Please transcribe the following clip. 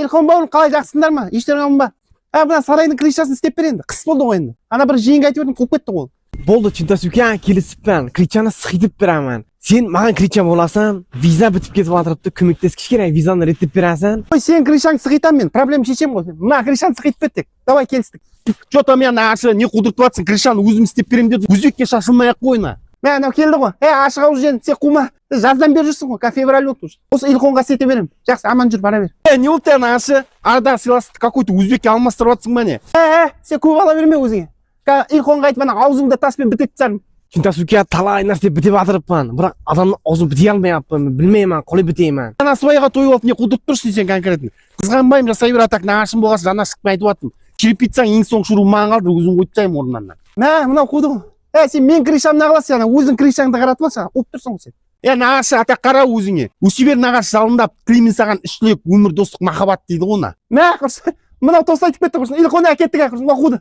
Илхон бауырым, қалай жақсыңдар ма? Ештеңе алынба. Мына сарайдың крышасын істеп бер енді. Қыс болды ғой енді. Ана бір жиынға айтып едім, қуып кетті ғой. Болды, Чинтасука, келісіппін. Кричаны сықитып беремін. Сен маған крича боласың, виза бітіп кетіп жатырыпты, көмектескіш керек, визаны реттеп бересің. Ой, сен крышаңды сықитам мен, проблема шешем ғой. Мына крышаны сықитып беттік. Давай келістік. Что-то мен ашы не қудыртып жатсың, крышаны өзім істеп беремін деді. Өзбекке шашылмай-ақ қойна. Анау келді ғой. Ашық ауыз жен, сен қума. Жаздан бері жүрсің ғой, февраль болды уже. Осы Илхонға сете берем. Жақсы, аман жүр, бара бер. Не болды ана ашы? Арада сыйластықты какой-то өзбекке алмастырып жатсың ба не? Сен көп ала берме өзіңе. Илхонға айтып ана аузыңда таспен бітеп тастадым. Чинтасука, талай нәрсе бітеп жатырмын. Бірақ адамның аузын біте алмайаппын. Білмеймін, қалай бітеймін. Ана свайға тойып алып не қудырып тұрсың сен конкретно. Қызғанбаймын, жасай бер, атақ нағашым болғасын жана шықпай айтып жатырмын. Черепицаң ең соңғы шуруы маған қалды, өзің қойып тастаймын орнынан. Мынау қуды ғой. Сен мен крышамды ағыласың, ана өзің крышаңды қаратып алшы, қуып тұрсың ғой сен. Нағашы, атақ қара өзіңе. Өсе бер нағашы жалындап, тілеймін саған ішлік, өмір, достық, махаббат дейді ғой ona. Құрсын, мынау тост айтып кетті құрсын. Илхоны әкеттік құрсын, қуды.